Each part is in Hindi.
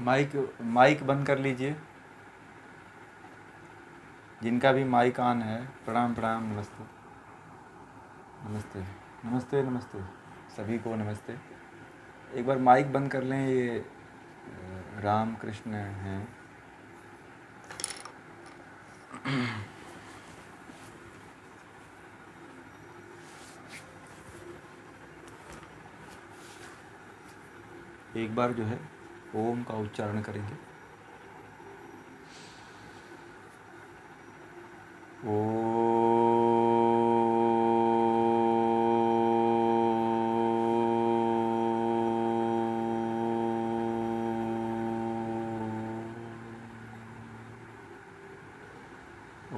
माइक माइक बंद कर लीजिए। जिनका भी माइक ऑन है, प्रणाम प्रणाम, नमस्ते नमस्ते नमस्ते नमस्ते, सभी को नमस्ते। एक बार माइक बंद कर लें। ये राम कृष्ण हैं। एक बार जो है ओम का उच्चारण करेंगे।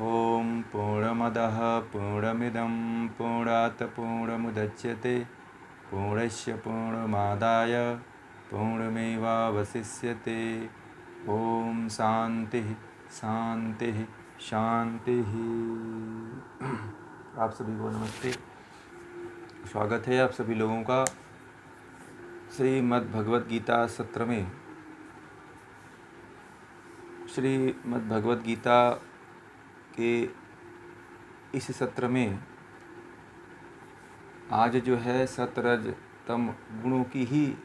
ओम पूर्णमदः पूर्णमिदं पूर्णात् पूर्णमुदच्यते पूर्णस्य पूर्णमादाय पूर्णमेवावशिष्यते। ओम शांति शांति शांति। आप सभी को नमस्ते। स्वागत है आप सभी लोगों का श्रीमद् भगवद गीता सत्र में। श्रीमद् भगवद गीता के इस सत्र में आज जो है सतरज तम गुणों की ही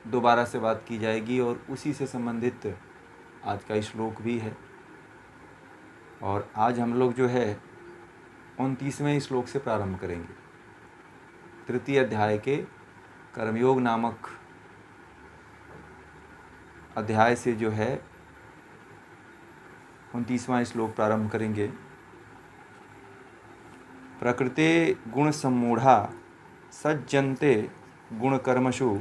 दोबारा से बात की जाएगी और उसी से संबंधित आज का श्लोक भी है। और आज हम लोग जो है 29वें श्लोक से प्रारंभ करेंगे। तृतीय अध्याय के कर्मयोग नामक अध्याय से जो है 29वां श्लोक प्रारंभ करेंगे। प्रकृते गुण सम्मूढ़ा सज्जन्ते गुणकर्मसु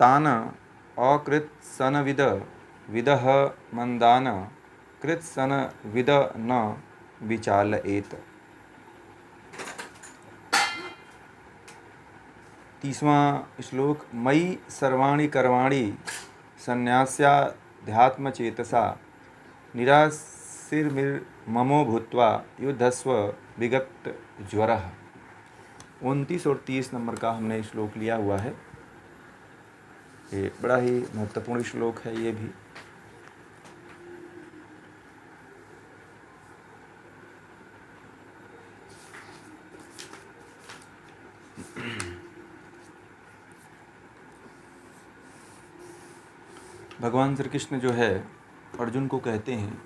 तान अकृत्सनविद विदः मंदान कृत्सनविद न विचालयेत। 30वां श्लोक। मयि सर्वाणि कर्माणि संन्यास्याध्यात्मचेतसा निराशीर्निर्ममो भूत्वा युद्धस्व विगत ज्वरः। 29 और 30 नंबर का हमने श्लोक लिया हुआ है। ये बड़ा ही महत्वपूर्ण श्लोक है। ये भी भगवान श्री कृष्ण जो है अर्जुन को कहते हैं।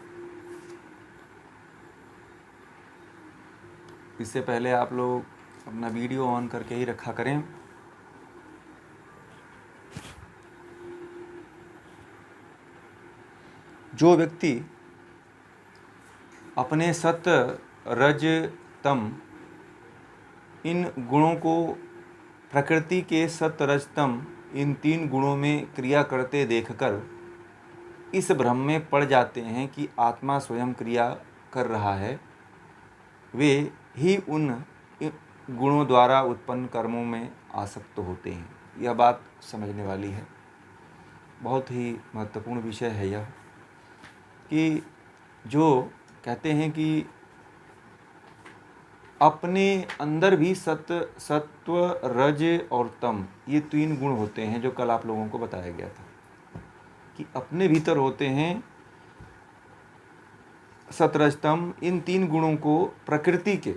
इससे पहले आप लोग अपना वीडियो ऑन करके ही रखा करें। जो व्यक्ति अपने सत रज तम इन गुणों को प्रकृति के सत रज तम इन 3 गुणों में क्रिया करते देखकर इस भ्रम में पड़ जाते हैं कि आत्मा स्वयं क्रिया कर रहा है, वे ही उन गुणों द्वारा उत्पन्न कर्मों में आसक्त होते हैं। यह बात समझने वाली है। बहुत ही महत्वपूर्ण विषय है यह, कि जो कहते हैं कि अपने अंदर भी सत्व रज और तम ये 3 गुण होते हैं, जो कल आप लोगों को बताया गया था कि अपने भीतर होते हैं सतरजतम। इन 3 गुणों को प्रकृति के,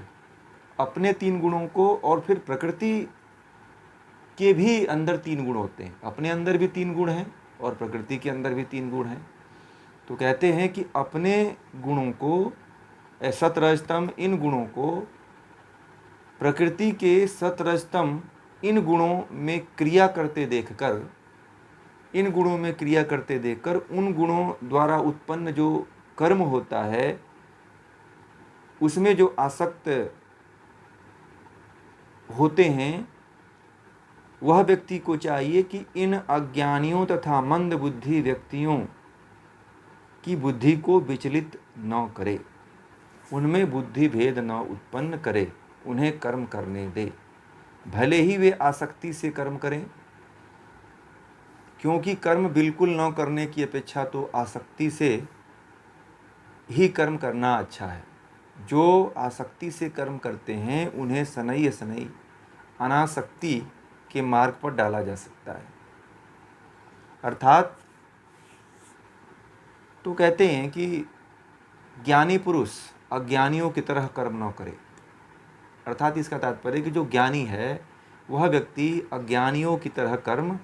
अपने 3 गुणों को, और फिर प्रकृति के भी अंदर 3 गुण होते हैं। अपने अंदर भी 3 गुण हैं और प्रकृति के अंदर भी 3 गुण हैं। तो कहते हैं कि अपने गुणों को, सतरजतम इन गुणों को प्रकृति के सतरजतम इन गुणों में क्रिया करते देखकर, इन गुणों में क्रिया करते देखकर उन गुणों द्वारा उत्पन्न जो कर्म होता है उसमें जो आसक्त होते हैं, वह व्यक्ति को चाहिए कि इन अज्ञानियों तथा मंद बुद्धि व्यक्तियों की बुद्धि को विचलित न करे, उनमें बुद्धि भेद न उत्पन्न करे, उन्हें कर्म करने दे। भले ही वे आसक्ति से कर्म करें, क्योंकि कर्म बिल्कुल न करने की अपेक्षा तो आसक्ति से ही कर्म करना अच्छा है। जो आसक्ति से कर्म करते हैं उन्हें शनैः शनैः अनासक्ति के मार्ग पर डाला जा सकता है। अर्थात तो कहते हैं कि ज्ञानी पुरुष अज्ञानियों की तरह कर्म न करे। अर्थात इसका तात्पर्य कि जो ज्ञानी है वह व्यक्ति अज्ञानियों की तरह कर्म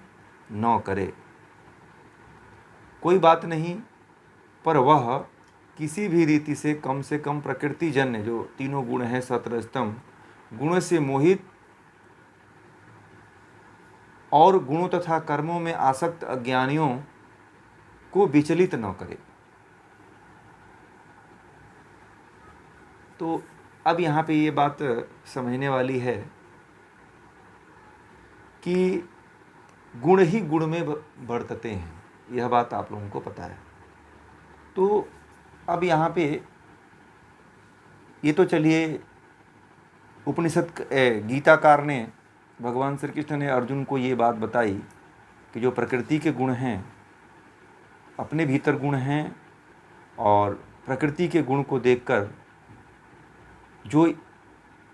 न करे। कोई बात नहीं, पर वह किसी भी रीति से कम प्रकृतिजन्य जो तीनों गुण हैं सत्व रज तम गुणों से मोहित और गुणों तथा कर्मों में आसक्त अज्ञानियों को विचलित न करे। तो अब यहाँ पे ये बात समझने वाली है कि गुण ही गुण में बढ़ते हैं, यह बात आप लोगों को पता है। तो अब यहाँ पे ये तो चलिए उपनिषद गीताकार ने, भगवान श्री कृष्ण ने अर्जुन को ये बात बताई कि जो प्रकृति के गुण हैं अपने भीतर गुण हैं, और प्रकृति के गुण को देखकर जो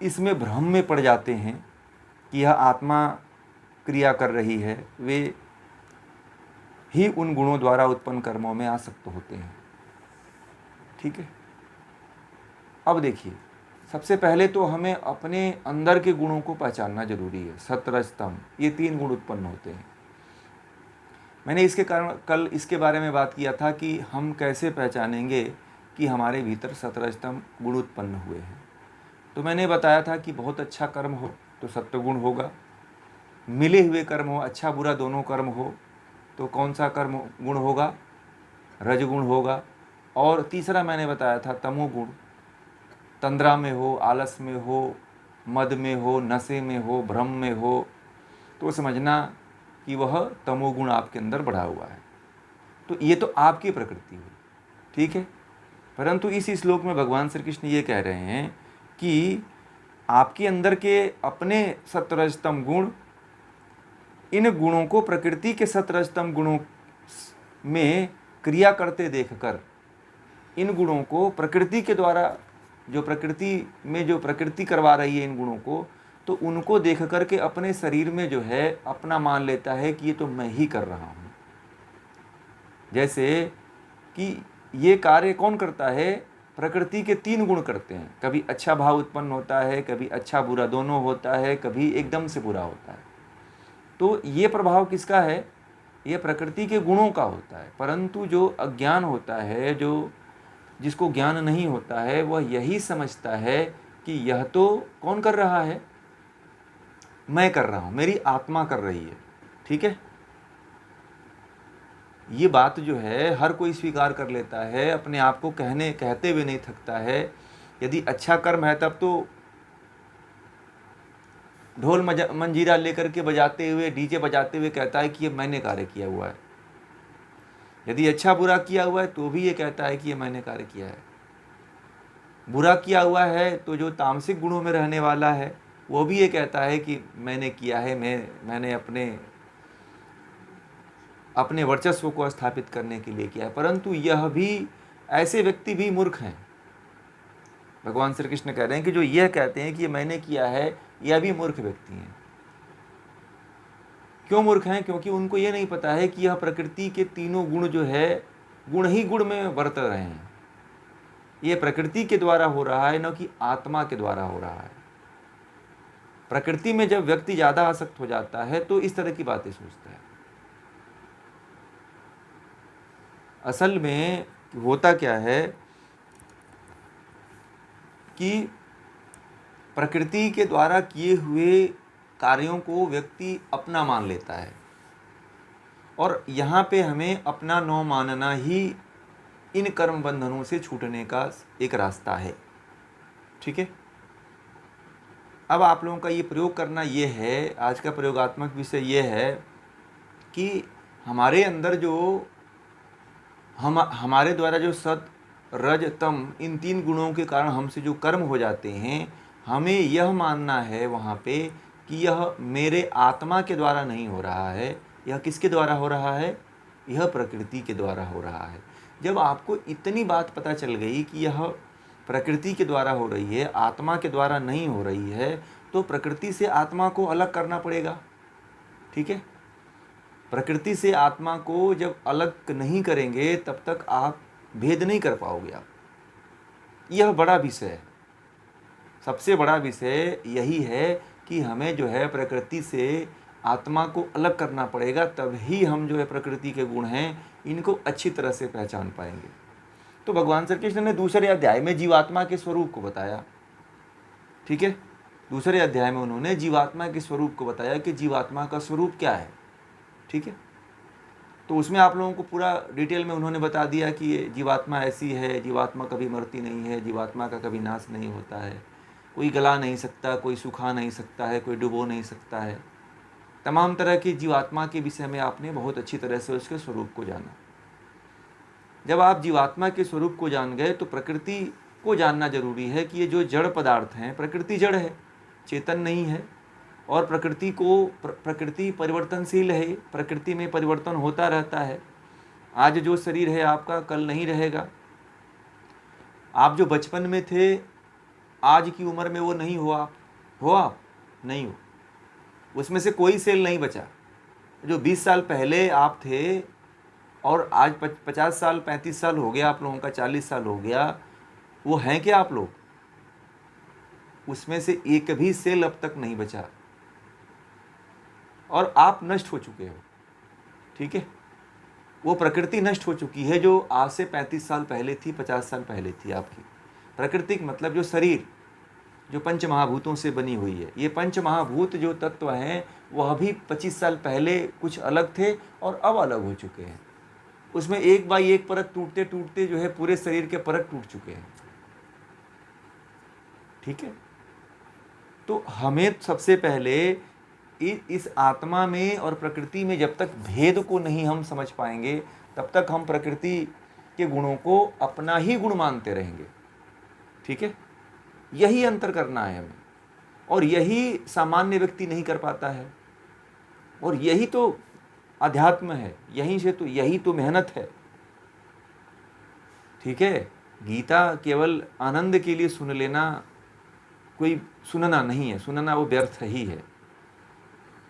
इसमें भ्रम में पड़ जाते हैं कि यह आत्मा क्रिया कर रही है, वे ही उन गुणों द्वारा उत्पन्न कर्मों में आसक्त होते हैं। ठीक है। अब देखिए, सबसे पहले तो हमें अपने अंदर के गुणों को पहचानना जरूरी है। सत्व रज तम, ये तीन गुण उत्पन्न होते हैं। मैंने इसके कारण कल इसके बारे में बात किया था कि हम कैसे पहचानेंगे कि हमारे भीतर सत्व रज तम गुण उत्पन्न हुए हैं। तो मैंने बताया था कि बहुत अच्छा कर्म हो तो सत्वगुण होगा, मिले हुए कर्म हो, अच्छा बुरा दोनों कर्म हो तो कौन सा कर्म गुण होगा? रजगुण होगा। और तीसरा मैंने बताया था तमोगुण, तंद्रा में हो, आलस में हो, मद में हो, नशे में हो, भ्रम में हो, तो समझना कि वह तमोगुण आपके अंदर बढ़ा हुआ है। तो ये तो आपकी प्रकृति हुई, ठीक है। परंतु इस श्लोक में भगवान श्री कृष्ण ये कह रहे हैं कि आपके अंदर के अपने सत्वरजतम गुण, इन गुणों को प्रकृति के सत्वरजतम गुणों में क्रिया करते देखकर, इन गुणों को प्रकृति के द्वारा जो प्रकृति में जो प्रकृति करवा रही है इन गुणों को, तो उनको देख करके अपने शरीर में जो है अपना मान लेता है कि ये तो मैं ही कर रहा हूँ। जैसे कि ये कार्य कौन करता है? प्रकृति के तीन गुण करते हैं। कभी अच्छा भाव उत्पन्न होता है, कभी अच्छा बुरा दोनों होता है, कभी एकदम से बुरा होता है। तो ये प्रभाव किसका है? ये प्रकृति के गुणों का होता है। परंतु जो अज्ञान होता है, जो जिसको ज्ञान नहीं होता है, वह यही समझता है कि यह तो कौन कर रहा है? मैं कर रहा हूं, मेरी आत्मा कर रही है। ठीक है। ये बात जो है हर कोई स्वीकार कर लेता है, अपने आप को कहते हुए नहीं थकता है। यदि अच्छा कर्म है तब तो ढोल मंजीरा लेकर के बजाते हुए, डीजे बजाते हुए कहता है कि ये मैंने कार्य किया हुआ है। यदि अच्छा बुरा किया हुआ है तो भी ये कहता है कि ये मैंने कार्य किया है। बुरा किया हुआ है तो जो तामसिक गुणों में रहने वाला है वो भी ये कहता है कि मैंने किया है, मैंने अपने वर्चस्व को स्थापित करने के लिए किया है। परंतु यह भी, ऐसे व्यक्ति भी मूर्ख हैं। भगवान श्री कृष्ण कह रहे हैं कि जो यह कहते हैं कि ये मैंने किया है, यह भी मूर्ख व्यक्ति हैं। क्यों मूर्ख हैं? क्योंकि उनको ये नहीं पता है कि यह प्रकृति के तीनों गुण जो है गुण ही गुण में बरत रहे हैं। ये प्रकृति के द्वारा हो रहा है, न कि आत्मा के द्वारा हो रहा है। प्रकृति में जब व्यक्ति ज्यादा आसक्त हो जाता है तो इस तरह की बातें सोचता है। असल में होता क्या है कि प्रकृति के द्वारा किए हुए कार्यों को व्यक्ति अपना मान लेता है, और यहाँ पे हमें अपना न मानना ही इन कर्म बंधनों से छूटने का एक रास्ता है। ठीक है। अब आप लोगों का ये प्रयोग करना ये है, आज का प्रयोगात्मक विषय ये है कि हमारे अंदर जो हमारे द्वारा जो सत रज तम, इन तीन गुणों के कारण हमसे जो कर्म हो जाते हैं, हमें यह मानना है वहाँ पे कि यह मेरे आत्मा के द्वारा नहीं हो रहा है। यह किसके द्वारा हो रहा है? यह प्रकृति के द्वारा हो रहा है। जब आपको इतनी बात पता चल गई कि यह प्रकृति के द्वारा हो रही है, आत्मा के द्वारा नहीं हो रही है, तो प्रकृति से आत्मा को अलग करना पड़ेगा। ठीक है, प्रकृति से आत्मा को जब अलग नहीं करेंगे तब तक आप भेद नहीं कर पाओगे। आप, यह बड़ा विषय है, सबसे बड़ा विषय यही है कि हमें जो है प्रकृति से आत्मा को अलग करना पड़ेगा, तभी हम जो है प्रकृति के गुण हैं इनको अच्छी तरह से पहचान पाएंगे। तो भगवान श्री कृष्ण ने दूसरे अध्याय में जीवात्मा के स्वरूप को बताया। ठीक है, दूसरे अध्याय में उन्होंने जीवात्मा के स्वरूप को बताया कि जीवात्मा का स्वरूप क्या है। ठीक है, तो उसमें आप लोगों को पूरा डिटेल में उन्होंने बता दिया कि ये जीवात्मा ऐसी है, जीवात्मा कभी मरती नहीं है, जीवात्मा का कभी नाश नहीं होता है, कोई गला नहीं सकता, कोई सुखा नहीं सकता है, कोई डुबो नहीं सकता है। तमाम तरह की जीवात्मा के विषय में आपने बहुत अच्छी तरह से उसके स्वरूप को जाना। जब आप जीवात्मा के स्वरूप को जान गए तो प्रकृति को जानना जरूरी है कि ये जो जड़ पदार्थ हैं, प्रकृति जड़ है, चेतन नहीं है, और प्रकृति परिवर्तनशील है, प्रकृति में परिवर्तन होता रहता है। आज जो शरीर है आपका कल नहीं रहेगा। आप जो बचपन में थे आज की उम्र में वो नहीं हो, आप नहीं हो, उसमें से कोई सेल नहीं बचा। जो 20 साल पहले आप थे और आज 50 साल 35 साल हो गया आप लोगों का, 40 साल हो गया, वो हैं क्या आप लोग? उसमें से एक भी सेल अब तक नहीं बचा और आप नष्ट हो चुके हो। ठीक है, वो प्रकृति नष्ट हो चुकी है जो आज से 35 साल पहले थी, 50 साल पहले थी आपकी। प्राकृतिक मतलब जो शरीर, जो पंच महाभूतों से बनी हुई है, ये पंच महाभूत जो तत्व हैं वह भी 25 साल पहले कुछ अलग थे और अब अलग हो चुके हैं। उसमें एक बाई एक परत टूटते टूटते जो है पूरे शरीर के परत टूट चुके हैं। ठीक है, तो हमें सबसे पहले इस आत्मा में और प्रकृति में जब तक भेद को नहीं हम समझ पाएंगे तब तक हम प्रकृति के गुणों को अपना ही गुण मानते रहेंगे। ठीक है, यही अंतर करना है हमें, और यही सामान्य व्यक्ति नहीं कर पाता है, और यही तो अध्यात्म है, यही तो मेहनत है। ठीक है, गीता केवल आनंद के लिए सुन लेना कोई सुनना नहीं है, सुनना वो व्यर्थ ही है।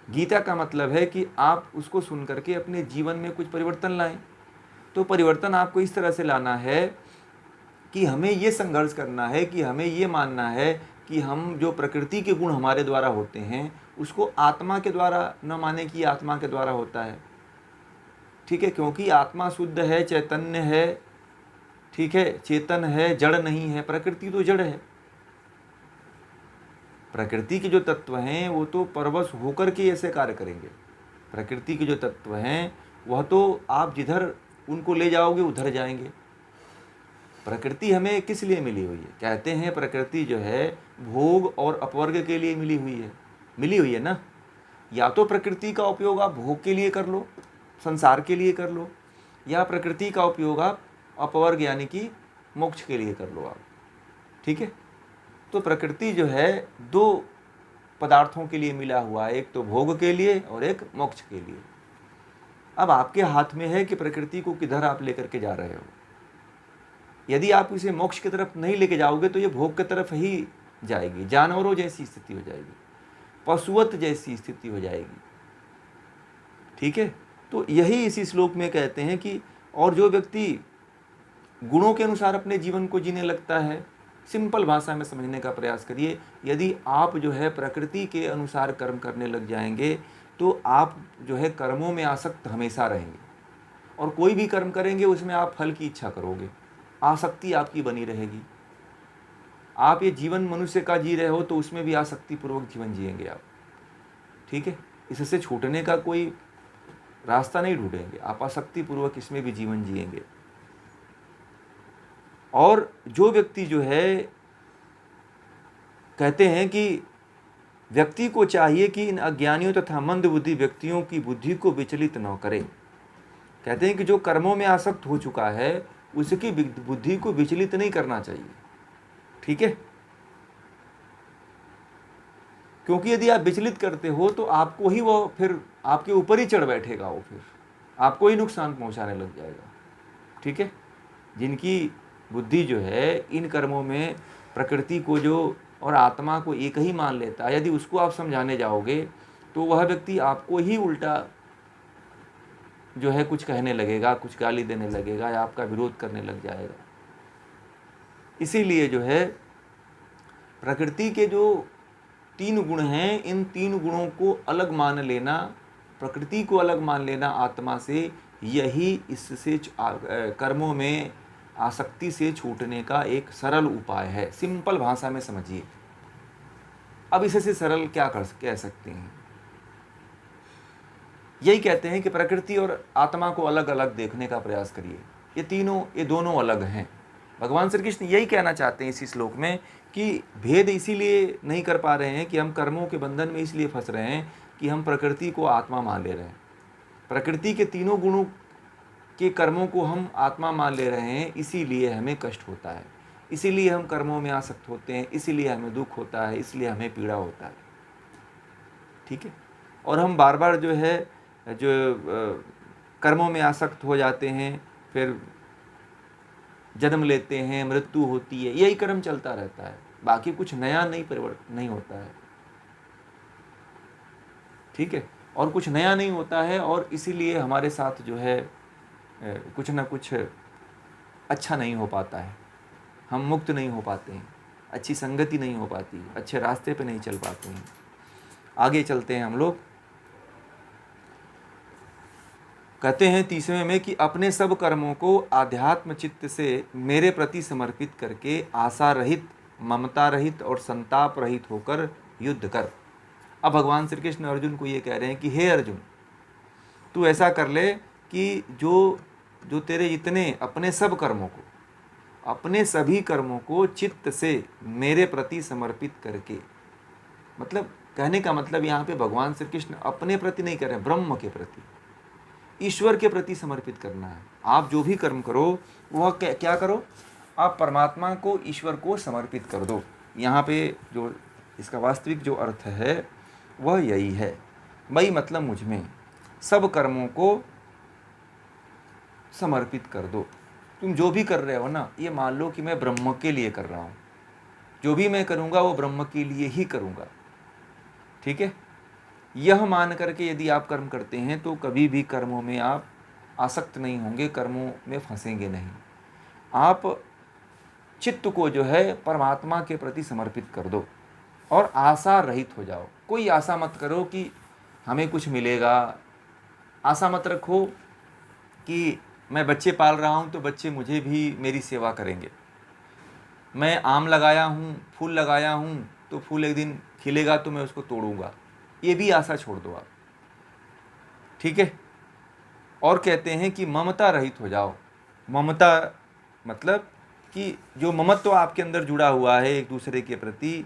गीता का मतलब है कि आप उसको सुन करके अपने जीवन में कुछ परिवर्तन लाएं। तो परिवर्तन आपको इस तरह से लाना है कि हमें ये संघर्ष करना है, कि हमें ये मानना है कि हम जो प्रकृति के गुण हमारे द्वारा होते हैं उसको आत्मा के द्वारा न माने कि आत्मा के द्वारा होता है। ठीक है, क्योंकि आत्मा शुद्ध है, चैतन्य है, ठीक है, चेतन है, जड़ नहीं है। प्रकृति तो जड़ है। प्रकृति के जो तत्व हैं वो तो परवश होकर के ऐसे कार्य करेंगे। प्रकृति के जो तत्व हैं वह तो आप जिधर उनको ले जाओगे उधर जाएंगे। प्रकृति हमें किस लिए मिली हुई है? कहते हैं प्रकृति जो है भोग और अपवर्ग के लिए मिली हुई है ना। या तो प्रकृति का उपयोग आप भोग के लिए कर लो, संसार के लिए कर लो, या प्रकृति का उपयोग आप अपवर्ग यानी कि मोक्ष के लिए कर लो आप। ठीक है, तो प्रकृति जो है दो पदार्थों के लिए मिला हुआ है, एक तो भोग के लिए और एक मोक्ष के लिए। अब आपके हाथ में है कि प्रकृति को किधर आप लेकर के जा रहे हो। यदि आप इसे मोक्ष की तरफ नहीं लेके जाओगे तो ये भोग की तरफ ही जाएगी, जानवरों जैसी स्थिति हो जाएगी, पशुवत जैसी स्थिति हो जाएगी। ठीक है, तो यही इसी श्लोक में कहते हैं कि और जो व्यक्ति गुणों के अनुसार अपने जीवन को जीने लगता है, सिंपल भाषा में समझने का प्रयास करिए। यदि आप जो है प्रकृति के अनुसार कर्म करने लग जाएंगे तो आप जो है कर्मों में आसक्त हमेशा रहेंगे, और कोई भी कर्म करेंगे उसमें आप फल की इच्छा करोगे, आसक्ति आपकी बनी रहेगी। आप ये जीवन मनुष्य का जी रहे हो तो उसमें भी आसक्ति पूर्वक जीवन जिएंगे आप। ठीक है, इससे छूटने का कोई रास्ता नहीं ढूंढेंगे, आप आसक्ति पूर्वक इसमें भी जीवन जिएंगे। और जो व्यक्ति जो है कहते हैं कि व्यक्ति को चाहिए कि इन अज्ञानियों तथा मंद बुद्धि व्यक्तियों की बुद्धि को विचलित न करे। कहते हैं कि जो कर्मों में आसक्त हो चुका है उसकी बुद्धि को विचलित नहीं करना चाहिए। ठीक है, क्योंकि यदि आप विचलित करते हो तो आपको ही वो फिर आपके ऊपर ही चढ़ बैठेगा, वो फिर आपको ही नुकसान पहुंचाने लग जाएगा। ठीक है, जिनकी बुद्धि जो है इन कर्मों में प्रकृति को जो और आत्मा को एक ही मान लेता है, यदि उसको आप समझाने जाओगे तो वह व्यक्ति आपको ही उल्टा जो है कुछ कहने लगेगा, कुछ गाली देने लगेगा या आपका विरोध करने लग जाएगा। इसीलिए जो है प्रकृति के जो 3 गुण हैं, इन 3 गुणों को अलग मान लेना, प्रकृति को अलग मान लेना आत्मा से, यही इससे कर्मों में आसक्ति से छूटने का एक सरल उपाय है। सिंपल भाषा में समझिए। अब इससे सरल क्या कह सकते हैं? यही कहते हैं कि प्रकृति और आत्मा को अलग अलग देखने का प्रयास करिए। ये दोनों अलग हैं। भगवान श्री कृष्ण यही कहना चाहते हैं इसी श्लोक में कि भेद इसीलिए नहीं कर पा रहे हैं कि हम कर्मों के बंधन में इसलिए फंस रहे हैं कि हम प्रकृति को आत्मा मान ले रहे हैं। प्रकृति के 3 गुणों के कर्मों को हम आत्मा मान ले रहे हैं, इसीलिए हमें कष्ट होता है, इसीलिए हम कर्मों में आसक्त होते हैं, इसीलिए हमें दुख होता है, इसलिए हमें पीड़ा होता है। ठीक है। और हम बार बार जो है कर्मों में आसक्त हो जाते हैं, फिर जन्म लेते हैं, मृत्यु होती है, यही कर्म चलता रहता है, बाकी कुछ नया नहीं होता है। ठीक है। और कुछ नया नहीं होता है, और इसीलिए हमारे साथ जो है कुछ ना कुछ अच्छा नहीं हो पाता है, हम मुक्त नहीं हो पाते हैं, अच्छी संगति नहीं हो पाती, अच्छे रास्ते पे नहीं चल पाते हैं। आगे चलते हैं हम लोग। कहते हैं 30वें में कि अपने सब कर्मों को आध्यात्म चित्त से मेरे प्रति समर्पित करके आशा रहित, ममता रहित और संताप रहित होकर युद्ध कर। अब भगवान श्री कृष्ण अर्जुन को ये कह रहे हैं कि हे अर्जुन, तू ऐसा कर ले कि जो तेरे जितने अपने सब कर्मों को, अपने सभी कर्मों को चित्त से मेरे प्रति समर्पित करके, मतलब कहने का मतलब यहाँ पे भगवान श्री कृष्ण अपने प्रति नहीं कर रहे हैं, ब्रह्म के प्रति, ईश्वर के प्रति समर्पित करना है। आप जो भी कर्म करो वह क्या करो, आप परमात्मा को, ईश्वर को समर्पित कर दो। यहाँ पे जो इसका वास्तविक जो अर्थ है वह यही है, मई मतलब मुझ में, सब कर्मों को समर्पित कर दो। तुम जो भी कर रहे हो ना, ये मान लो कि मैं ब्रह्म के लिए कर रहा हूँ, जो भी मैं करूँगा वो ब्रह्म के लिए ही करूँगा। ठीक है। यह मान करके यदि आप कर्म करते हैं तो कभी भी कर्मों में आप आसक्त नहीं होंगे, कर्मों में फंसेंगे नहीं। आप चित्त को जो है परमात्मा के प्रति समर्पित कर दो और आशा रहित हो जाओ। कोई आशा मत करो कि हमें कुछ मिलेगा, आशा मत रखो कि मैं बच्चे पाल रहा हूँ तो बच्चे मुझे भी मेरी सेवा करेंगे, मैं आम लगाया हूँ, फूल लगाया हूँ तो फूल एक दिन खिलेगा तो मैं उसको तोड़ूंगा, ये भी आशा छोड़ दो आप। ठीक है। और कहते हैं कि ममता रहित हो जाओ। ममता मतलब कि जो ममत्व तो आपके अंदर जुड़ा हुआ है एक दूसरे के प्रति,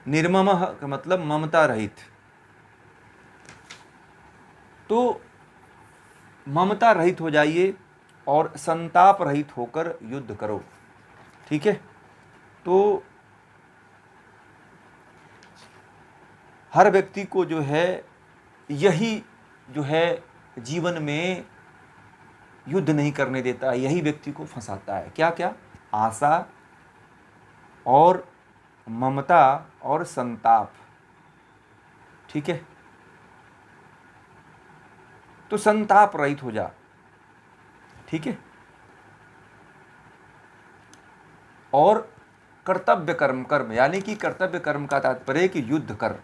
निर्मम का मतलब ममता रहित, तो ममता रहित हो जाइए और संताप रहित होकर युद्ध करो। ठीक है। तो हर व्यक्ति को जो है यही जो है जीवन में युद्ध नहीं करने देता, यही व्यक्ति को फंसाता है। क्या क्या? आशा और ममता और संताप। ठीक है। तो संताप रहित हो जा। ठीक है। और कर्तव्य कर्म यानी कि कर्तव्य कर्म का तात्पर्य कि युद्ध कर।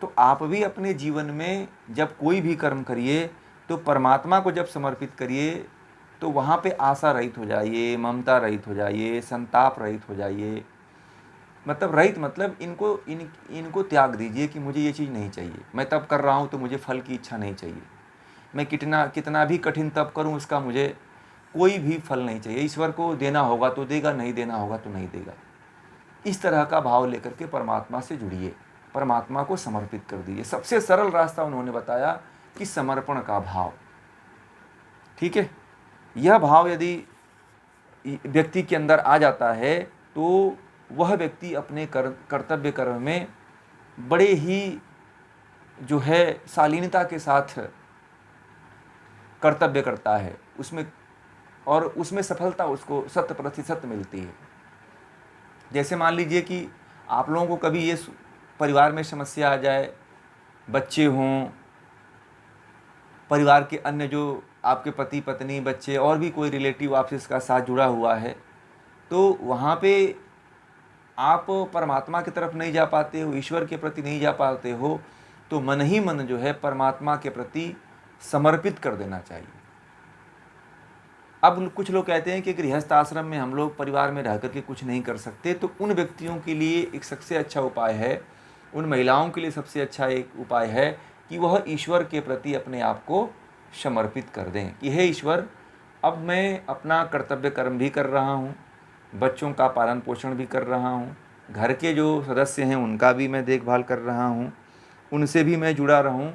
तो आप भी अपने जीवन में जब कोई भी कर्म करिए तो परमात्मा को जब समर्पित करिए तो वहाँ पे आशा रहित हो जाइए, ममता रहित हो जाइए, संताप रहित हो जाइए। मतलब रहित मतलब इनको त्याग दीजिए कि मुझे ये चीज़ नहीं चाहिए, मैं तब कर रहा हूँ तो मुझे फल की इच्छा नहीं चाहिए, मैं कितना भी कठिन तप करूँ उसका मुझे कोई भी फल नहीं चाहिए, ईश्वर को देना होगा तो देगा, नहीं देना होगा तो नहीं देगा। इस तरह का भाव लेकर के परमात्मा से जुड़िए, परमात्मा को समर्पित कर दीजिए। सबसे सरल रास्ता उन्होंने बताया कि समर्पण का भाव। ठीक है। यह भाव यदि व्यक्ति के अंदर आ जाता है तो वह व्यक्ति अपने कर्तव्य कर्म में बड़े ही जो है शालीनता के साथ कर्तव्य करता है उसमें, और उसमें सफलता उसको 100% मिलती है। जैसे मान लीजिए कि आप लोगों को कभी ये परिवार में समस्या आ जाए, बच्चे हों, परिवार के अन्य जो आपके पति पत्नी बच्चे और भी कोई रिलेटिव आपसे इसका साथ जुड़ा हुआ है, तो वहाँ पे आप परमात्मा की तरफ नहीं जा पाते हो, ईश्वर के प्रति नहीं जा पाते हो, तो मन ही मन जो है परमात्मा के प्रति समर्पित कर देना चाहिए। अब कुछ लोग कहते हैं कि गृहस्थ आश्रम में हम लोग परिवार में रह करके कुछ नहीं कर सकते, तो उन व्यक्तियों के लिए एक सबसे अच्छा उपाय है, उन महिलाओं के लिए सबसे अच्छा एक उपाय है कि वह ईश्वर के प्रति अपने आप को समर्पित कर दें कि हे ईश्वर, अब मैं अपना कर्तव्य कर्म भी कर रहा हूँ, बच्चों का पालन पोषण भी कर रहा हूँ, घर के जो सदस्य हैं उनका भी मैं देखभाल कर रहा हूँ, उनसे भी मैं जुड़ा रहूँ,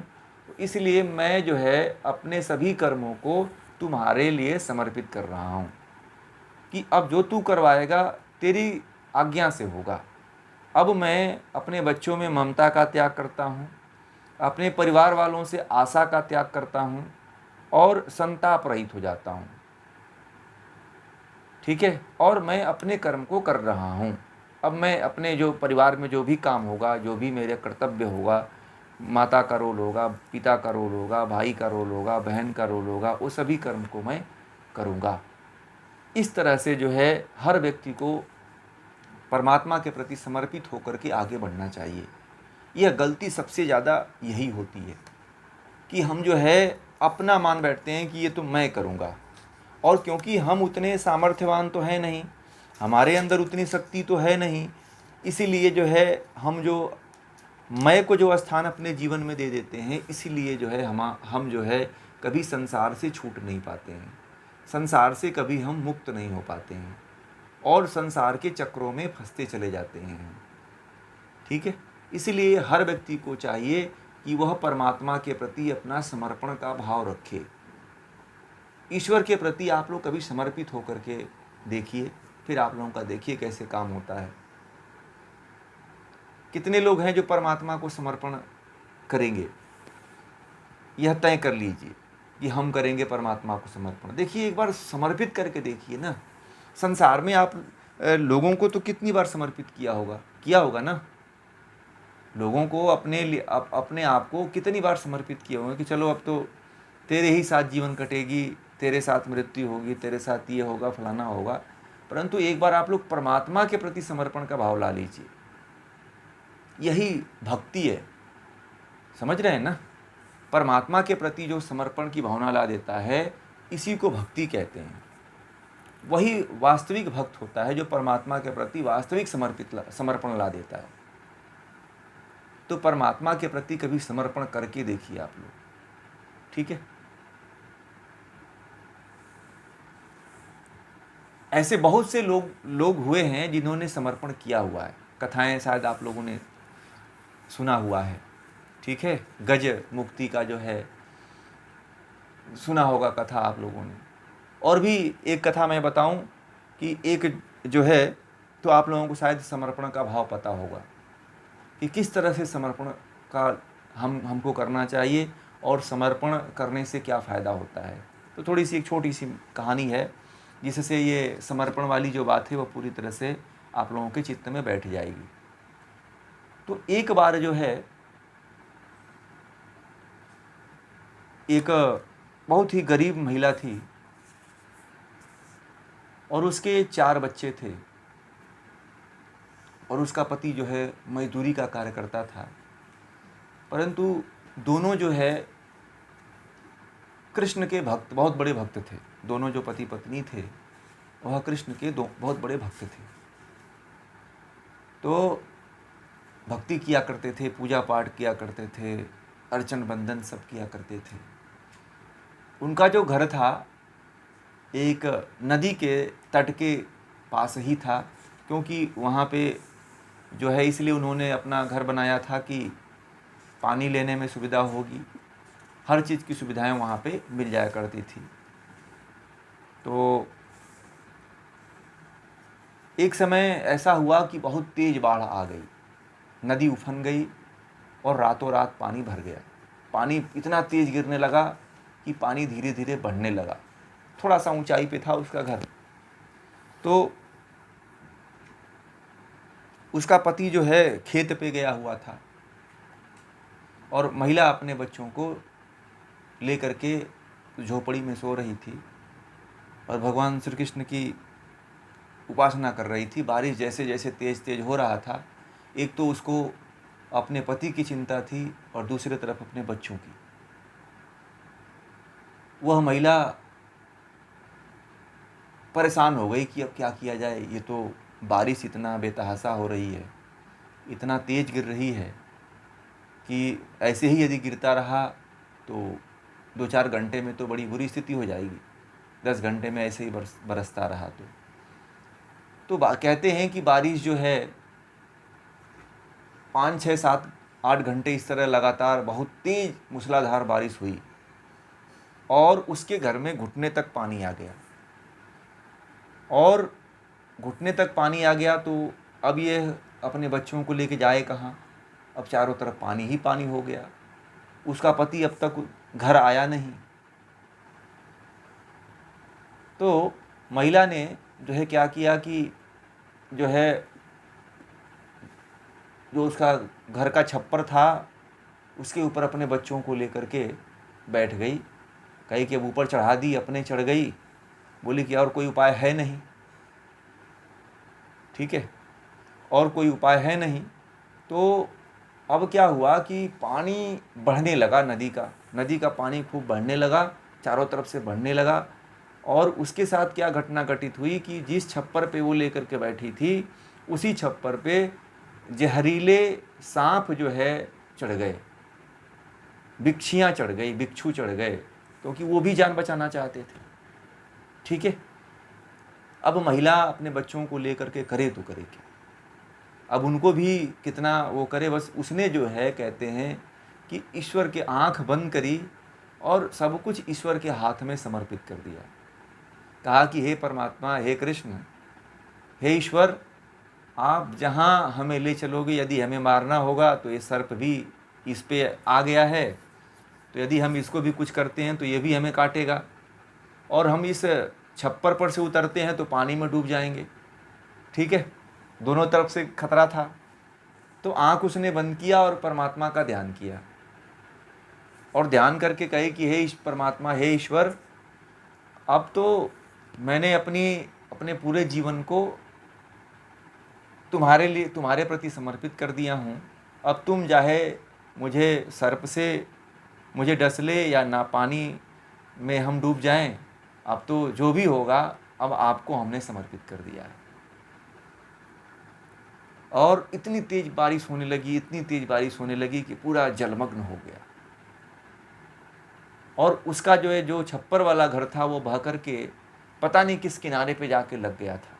तो इसलिए मैं जो है अपने सभी कर्मों को तुम्हारे लिए समर्पित कर रहा हूँ कि अब जो तू करवाएगा तेरी आज्ञा से होगा। अब मैं अपने बच्चों में ममता का त्याग करता हूँ, अपने परिवार वालों से आशा का त्याग करता हूँ और संताप रहित हो जाता हूँ। ठीक है, और मैं अपने कर्म को कर रहा हूँ। अब मैं अपने जो परिवार में जो भी काम होगा, जो भी मेरे कर्तव्य होगा, माता का रोल होगा, पिता का रोल होगा, भाई का रोल होगा, बहन का रोल होगा, वो सभी कर्म को मैं करूँगा। इस तरह से जो है हर व्यक्ति को परमात्मा के प्रति समर्पित होकर के आगे बढ़ना चाहिए। यह गलती सबसे ज़्यादा यही होती है कि हम जो है अपना मान बैठते हैं कि ये तो मैं करूँगा, और क्योंकि हम उतने सामर्थ्यवान तो हैं नहीं, हमारे अंदर उतनी शक्ति तो है नहीं, इसीलिए जो है हम जो मैं को जो स्थान अपने जीवन में दे देते हैं, इसीलिए जो है हम जो है कभी संसार से छूट नहीं पाते हैं, संसार से कभी हम मुक्त नहीं हो पाते हैं और संसार के चक्रों में फंसते चले जाते हैं। ठीक है, इसलिए हर व्यक्ति को चाहिए कि वह परमात्मा के प्रति अपना समर्पण का भाव रखे। ईश्वर के प्रति आप लोग कभी समर्पित होकर के देखिए, फिर आप लोगों का देखिए कैसे काम होता है। कितने लोग हैं जो परमात्मा को समर्पण करेंगे, यह तय कर लीजिए कि हम करेंगे परमात्मा को समर्पण। देखिए एक बार समर्पित करके देखिए ना, संसार में आप लोगों को तो कितनी बार समर्पित किया होगा ना, लोगों को अपने आप को कितनी बार समर्पित किया होगा कि चलो अब तो तेरे ही साथ जीवन कटेगी, तेरे साथ मृत्यु होगी, तेरे साथ ये होगा, फलाना होगा। परंतु एक बार आप लोग परमात्मा के प्रति समर्पण का भाव ला लीजिए, यही भक्ति है। समझ रहे हैं ना, परमात्मा के प्रति जो समर्पण की भावना ला देता है, इसी को भक्ति कहते हैं। वही वास्तविक भक्त होता है जो परमात्मा के प्रति वास्तविक समर्पण ला देता है। तो परमात्मा के प्रति कभी समर्पण करके देखिए आप लोग। ठीक है, ऐसे बहुत से लोग हुए हैं जिन्होंने समर्पण किया हुआ है। कथाएं शायद आप लोगों ने सुना हुआ है। ठीक है, गज मुक्ति का जो है सुना होगा कथा आप लोगों ने। और भी एक कथा मैं बताऊं कि एक जो है, तो आप लोगों को शायद समर्पण का भाव पता होगा कि किस तरह से समर्पण का हमको करना चाहिए और समर्पण करने से क्या फ़ायदा होता है। तो थोड़ी सी एक छोटी सी कहानी है जिससे ये समर्पण वाली जो बात है वो पूरी तरह से आप लोगों के चित्त में बैठ जाएगी। तो एक बार जो है एक बहुत ही गरीब महिला थी और उसके 4 बच्चे थे और उसका पति जो है मजदूरी का कार्य करता था। परंतु दोनों जो है कृष्ण के भक्त, बहुत बड़े भक्त थे। दोनों जो पति पत्नी थे वह कृष्ण के बहुत बड़े भक्त थे। तो भक्ति किया करते थे, पूजा पाठ किया करते थे, अर्चन बंदन सब किया करते थे। उनका जो घर था एक नदी के तट के पास ही था, क्योंकि वहाँ पे जो है इसलिए उन्होंने अपना घर बनाया था कि पानी लेने में सुविधा होगी, हर चीज़ की सुविधाएं वहाँ पे मिल जाया करती थी। तो एक समय ऐसा हुआ कि बहुत तेज़ बाढ़ आ गई, नदी उफन गई और रातों रात पानी भर गया। पानी इतना तेज़ गिरने लगा कि पानी धीरे धीरे बढ़ने लगा। थोड़ा सा ऊंचाई पे था उसका घर। तो उसका पति जो है खेत पे गया हुआ था और महिला अपने बच्चों को लेकर के झोपड़ी में सो रही थी और भगवान श्री कृष्ण की उपासना कर रही थी। बारिश जैसे जैसे तेज तेज हो रहा था, एक तो उसको अपने पति की चिंता थी और दूसरी तरफ अपने बच्चों की। वह महिला परेशान हो गई कि अब क्या किया जाए, ये तो बारिश इतना बेतहाशा हो रही है, इतना तेज गिर रही है कि ऐसे ही यदि गिरता रहा तो 2-4 घंटे में तो बड़ी बुरी स्थिति हो जाएगी। 10 घंटे में ऐसे ही बरसता रहा तो कहते हैं कि बारिश जो है 5, 6, 7, 8 घंटे इस तरह लगातार बहुत तेज मूसलाधार बारिश हुई और उसके घर में घुटने तक पानी आ गया। और घुटने तक पानी आ गया तो अब ये अपने बच्चों को लेके जाए कहाँ? अब चारों तरफ पानी ही पानी हो गया। उसका पति अब तक घर आया नहीं। तो महिला ने जो है क्या किया कि जो है जो उसका घर का छप्पर था उसके ऊपर अपने बच्चों को लेकर के बैठ गई। कही कि अब ऊपर चढ़ा दी, अपने चढ़ गई। बोली कि और कोई उपाय है नहीं, ठीक है, और कोई उपाय है नहीं। तो अब क्या हुआ कि पानी बढ़ने लगा, नदी का पानी खूब बढ़ने लगा, चारों तरफ से बढ़ने लगा। और उसके साथ क्या घटना घटित हुई कि जिस छप्पर पे वो लेकर के बैठी थी उसी छप्पर पे जहरीले सांप जो है चढ़ गए, बिच्छियाँ चढ़ गई, बिच्छू चढ़ गए, क्योंकि वो भी जान बचाना चाहते थे। ठीक है, अब महिला अपने बच्चों को लेकर के करे तो करे क्या? अब उनको भी कितना वो करे, बस उसने जो है कहते हैं कि ईश्वर के आंख बंद करी और सब कुछ ईश्वर के हाथ में समर्पित कर दिया। कहा कि हे परमात्मा, हे कृष्ण, हे ईश्वर, आप जहाँ हमें ले चलोगे, यदि हमें मारना होगा तो ये सर्प भी इस पे आ गया है, तो यदि हम इसको भी कुछ करते हैं तो ये भी हमें काटेगा, और हम इस छप्पर पर से उतरते हैं तो पानी में डूब जाएंगे। ठीक है, दोनों तरफ से खतरा था। तो आंख उसने बंद किया और परमात्मा का ध्यान किया और ध्यान करके कहे कि हे परमात्मा, हे ईश्वर, अब तो मैंने अपने पूरे जीवन को तुम्हारे लिए, तुम्हारे प्रति समर्पित कर दिया हूँ। अब तुम चाहे मुझे सर्प से मुझे डस ले या ना पानी में हम डूब जाएं, अब तो जो भी होगा अब आपको हमने समर्पित कर दिया है। और इतनी तेज बारिश होने लगी, इतनी तेज बारिश होने लगी कि पूरा जलमग्न हो गया। और उसका जो है जो छप्पर वाला घर था वो बह करके पता नहीं किस किनारे पे जाके लग गया था।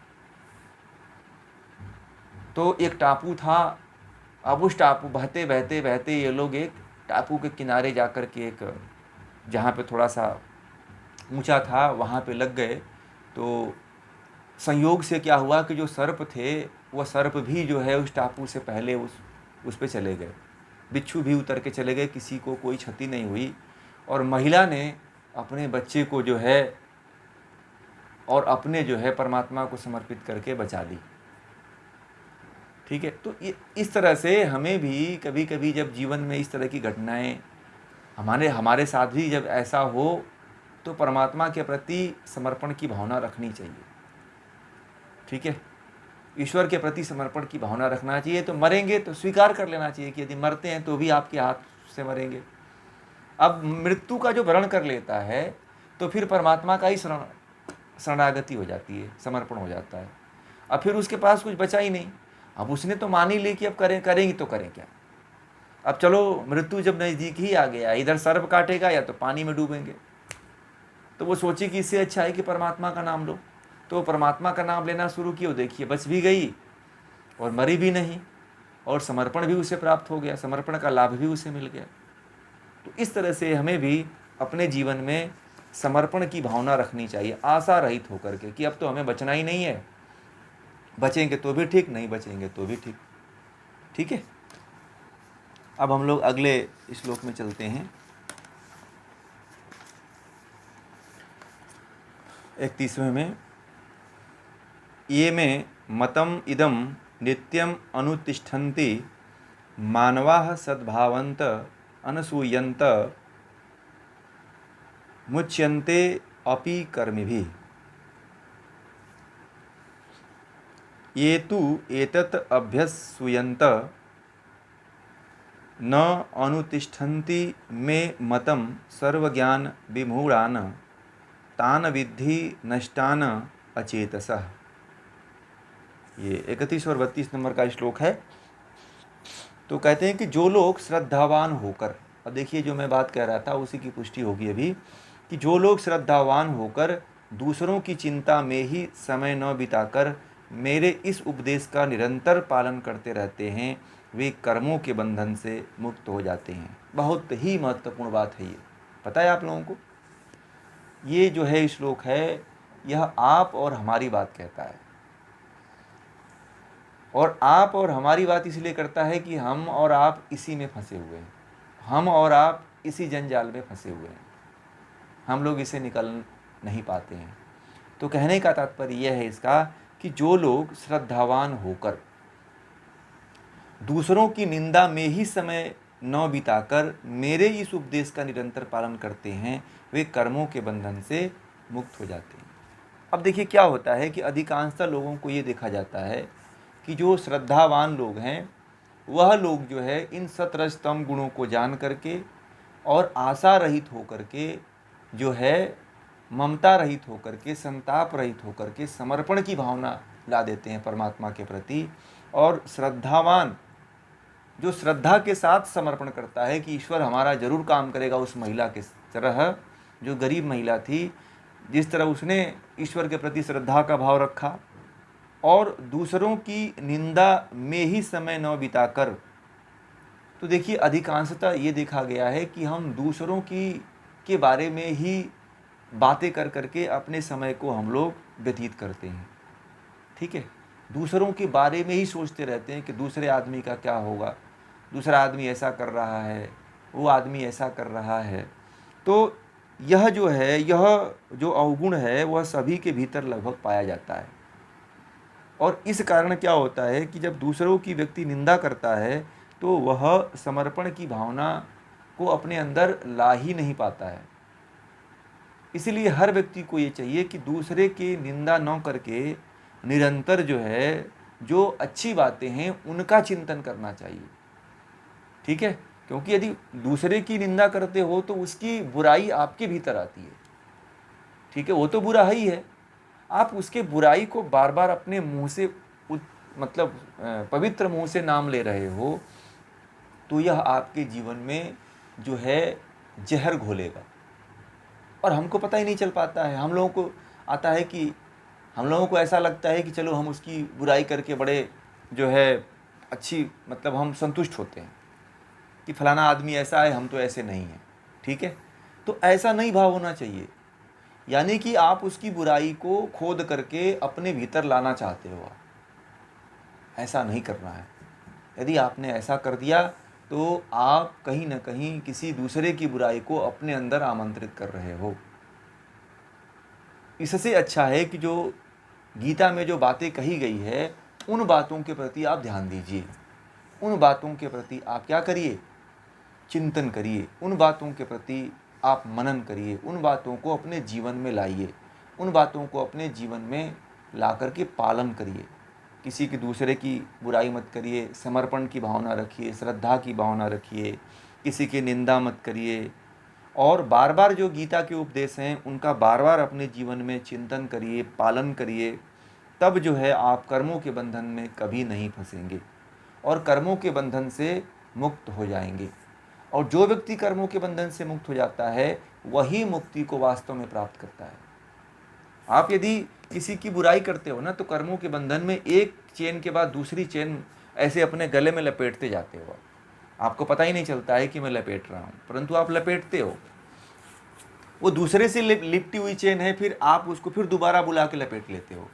तो एक टापू था, अब उस टापू बहते बहते बहते ये लोग एक टापू के किनारे जाकर के एक जहाँ पे थोड़ा सा ऊंचा था वहाँ पे लग गए। तो संयोग से क्या हुआ कि जो सर्प थे वह सर्प भी जो है उस टापू से पहले उस पे चले गए, बिच्छू भी उतर के चले गए, किसी को कोई क्षति नहीं हुई। और महिला ने अपने बच्चे को जो है और अपने जो है परमात्मा को समर्पित करके बचा ली। ठीक है, तो ये इस तरह से हमें भी कभी कभी जब जीवन में इस तरह की घटनाएं हमारे साथ भी जब ऐसा हो तो परमात्मा के प्रति समर्पण की भावना रखनी चाहिए। ठीक है, ईश्वर के प्रति समर्पण की भावना रखना चाहिए। तो मरेंगे तो स्वीकार कर लेना चाहिए कि यदि मरते हैं तो भी आपके हाथ से मरेंगे। अब मृत्यु का जो वरण कर लेता है तो फिर परमात्मा का ही शरणागति हो जाती है, समर्पण हो जाता है। अब फिर उसके पास कुछ बचा ही नहीं। अब उसने तो मान ही ली कि अब करेंगी तो करें क्या। अब चलो मृत्यु जब नज़दीक ही आ गया, इधर सर्प काटेगा या तो पानी में डूबेंगे, तो वो सोची कि इससे अच्छा है कि परमात्मा का नाम लो। तो परमात्मा का नाम लेना शुरू किया, देखिए बच भी गई और मरी भी नहीं, और समर्पण भी उसे प्राप्त हो गया, समर्पण का लाभ भी उसे मिल गया। तो इस तरह से हमें भी अपने जीवन में समर्पण की भावना रखनी चाहिए, आशा रहित होकर के कि अब तो हमें बचना ही नहीं है, बचेंगे तो भी ठीक, नहीं बचेंगे तो भी ठीक। ठीक है, अब हम लोग अगले श्लोक में चलते हैं। 31वें में, ये में मतम इदम नित्यम अनुतिष्ठन्ति मानवाः सद्भावन्त अनसूयन्त मुच्यन्ते अपि कर्मिभिः। ये तु एतत् अभ्यसूयन्त न अनुतिष्ठन्ति मे मतं सर्वज्ञान विमूढ़ान् तान् विद्धि नष्टान् अचेतसः। ये 31 और 32 नंबर का श्लोक है। तो कहते हैं कि जो लोग श्रद्धावान होकर, अब देखिए जो मैं बात कह रहा था उसी की पुष्टि होगी अभी, कि जो लोग श्रद्धावान होकर दूसरों की चिंता में ही समय न बिताकर मेरे इस उपदेश का निरंतर पालन करते रहते हैं, वे कर्मों के बंधन से मुक्त हो जाते हैं। बहुत ही महत्वपूर्ण बात है ये, पता है आप लोगों को? ये जो है श्लोक है, यह आप और हमारी बात कहता है। और आप और हमारी बात इसलिए करता है कि हम और आप इसी में फंसे हुए हैं, हम और आप इसी जंजाल में फंसे हुए हैं, हम लोग इसे निकल नहीं पाते हैं। तो कहने का तात्पर्य यह है इसका कि जो लोग श्रद्धावान होकर दूसरों की निंदा में ही समय न बिताकर मेरे इस उपदेश का निरंतर पालन करते हैं, वे कर्मों के बंधन से मुक्त हो जाते हैं। अब देखिए क्या होता है कि अधिकांशतः लोगों को ये देखा जाता है कि जो श्रद्धावान लोग हैं वह लोग जो है इन सतरजतम गुणों को जान करके और आशा रहित होकर के, जो है ममता रहित होकर के, संताप रहित होकर के समर्पण की भावना ला देते हैं परमात्मा के प्रति। और श्रद्धावान जो श्रद्धा के साथ समर्पण करता है कि ईश्वर हमारा जरूर काम करेगा, उस महिला के तरह, जो गरीब महिला थी, जिस तरह उसने ईश्वर के प्रति श्रद्धा का भाव रखा और दूसरों की निंदा में ही समय न बिताकर। तो देखिए अधिकांशतः ये देखा गया है कि हम दूसरों के बारे में ही बातें कर करके अपने समय को हम लोग व्यतीत करते हैं। ठीक है, दूसरों के बारे में ही सोचते रहते हैं कि दूसरे आदमी का क्या होगा, दूसरा आदमी ऐसा कर रहा है, वो आदमी ऐसा कर रहा है। तो यह जो है, यह जो अवगुण है वह सभी के भीतर लगभग पाया जाता है। और इस कारण क्या होता है कि जब दूसरों की व्यक्ति निंदा करता है तो वह समर्पण की भावना को अपने अंदर ला ही नहीं पाता है। इसलिए हर व्यक्ति को ये चाहिए कि दूसरे की निंदा न करके निरंतर जो है, जो अच्छी बातें हैं उनका चिंतन करना चाहिए। ठीक है, क्योंकि यदि दूसरे की निंदा करते हो तो उसकी बुराई आपके भीतर आती है। ठीक है, वो तो बुरा ही है, आप उसके बुराई को बार बार अपने मुंह से मतलब पवित्र मुंह से नाम ले रहे हो, तो यह आपके जीवन में जो है जहर घोलेगा और हमको पता ही नहीं चल पाता है। हम लोगों को आता है कि हम लोगों को ऐसा लगता है कि चलो हम उसकी बुराई करके बड़े जो है अच्छी, मतलब हम संतुष्ट होते हैं कि फलाना आदमी ऐसा है, हम तो ऐसे नहीं हैं। ठीक है, तो ऐसा नहीं भाव होना चाहिए, यानी कि आप उसकी बुराई को खोद करके अपने भीतर लाना चाहते हो, ऐसा नहीं करना है। यदि आपने ऐसा कर दिया तो आप कहीं ना कहीं किसी दूसरे की बुराई को अपने अंदर आमंत्रित कर रहे हो। इससे अच्छा है कि जो गीता में जो बातें कही गई है उन बातों के प्रति आप ध्यान दीजिए, उन बातों के प्रति आप क्या करिए, चिंतन करिए, उन बातों के प्रति आप मनन करिए, उन बातों को अपने जीवन में लाइए, उन बातों को अपने जीवन में ला करके पालन करिए। किसी की दूसरे की बुराई मत करिए, समर्पण की भावना रखिए, श्रद्धा की भावना रखिए, किसी की निंदा मत करिए और बार बार जो गीता के उपदेश हैं उनका बार बार अपने जीवन में चिंतन करिए, पालन करिए। तब जो है आप कर्मों के बंधन में कभी नहीं फंसेंगे और कर्मों के बंधन से मुक्त हो जाएंगे। और जो व्यक्ति कर्मों के बंधन से मुक्त हो जाता है वही मुक्ति को वास्तव में प्राप्त करता है। आप यदि किसी की बुराई करते हो ना, तो कर्मों के बंधन में एक चेन के बाद दूसरी चेन ऐसे अपने गले में लपेटते जाते हो। आपको पता ही नहीं चलता है कि मैं लपेट रहा हूँ, परंतु आप लपेटते हो। वो दूसरे से लिपटी हुई चेन है, फिर आप उसको फिर दोबारा बुला के लपेट लेते हो।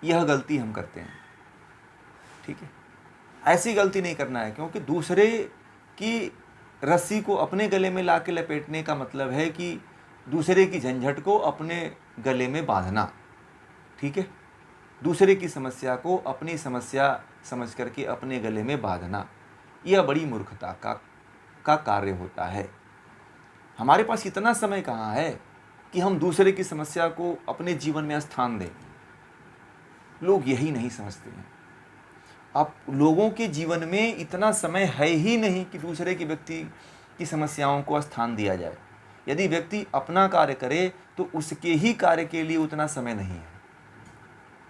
यह गलती हम करते हैं। ठीक है, ऐसी गलती नहीं करना है, क्योंकि दूसरे की रस्सी को अपने गले में ला के लपेटने का मतलब है कि दूसरे की झंझट को अपने गले में बांधना। ठीक है, दूसरे की समस्या को अपनी समस्या समझ करके अपने गले में बांधना, यह बड़ी मूर्खता का कार्य होता है। हमारे पास इतना समय कहाँ है कि हम दूसरे की समस्या को अपने जीवन में स्थान दें। लोग यही नहीं समझते हैं। अब लोगों के जीवन में इतना समय है ही नहीं कि दूसरे की व्यक्ति की समस्याओं को स्थान दिया जाए। यदि व्यक्ति अपना कार्य करे तो उसके ही कार्य के लिए उतना समय नहीं है।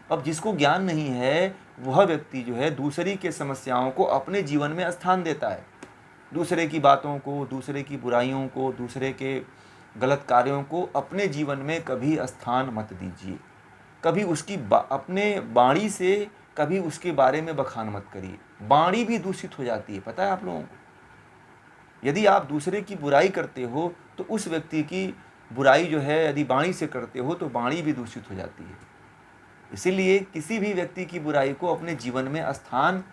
अब जिसको ज्ञान नहीं है वह व्यक्ति जो है दूसरे की समस्याओं को अपने जीवन में स्थान देता है। दूसरे की बातों को, दूसरे की बुराइयों को, दूसरे के गलत कार्यों को अपने जीवन में कभी स्थान मत दीजिए। कभी उसकी अपने वाणी से कभी उसके बारे में बखान मत करिए। वाणी भी दूषित हो जाती है, पता है आप लोगों को। यदि आप दूसरे की बुराई करते हो तो उस व्यक्ति की बुराई जो है यदि वाणी से करते हो तो वाणी भी दूषित हो जाती है। इसीलिए किसी भी व्यक्ति की बुराई को अपने जीवन में स्थान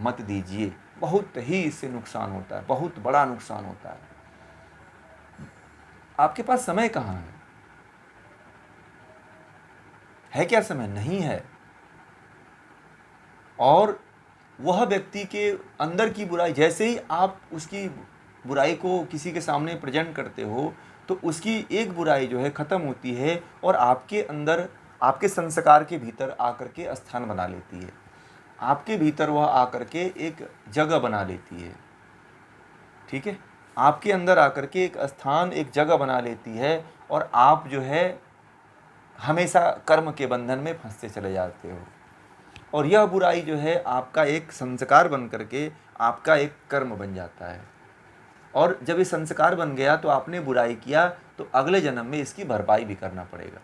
मत दीजिए। बहुत ही इससे नुकसान होता है, बहुत बड़ा नुकसान होता है। आपके पास समय कहाँ है क्या समय? नहीं है। और वह व्यक्ति के अंदर की बुराई, जैसे ही आप उसकी बुराई को किसी के सामने प्रेजेंट करते हो तो उसकी एक बुराई जो है ख़त्म होती है और आपके अंदर, आपके संस्कार के भीतर आकर के स्थान बना लेती है। आपके भीतर वह आकर के एक जगह बना लेती है। ठीक है, आपके अंदर आकर के एक स्थान, एक जगह बना लेती है और आप जो है हमेशा कर्म के बंधन में फंसते चले जाते हो। और यह बुराई जो है आपका एक संस्कार बन करके आपका एक कर्म बन जाता है। और जब ये संस्कार बन गया तो आपने बुराई किया तो अगले जन्म में इसकी भरपाई भी करना पड़ेगा।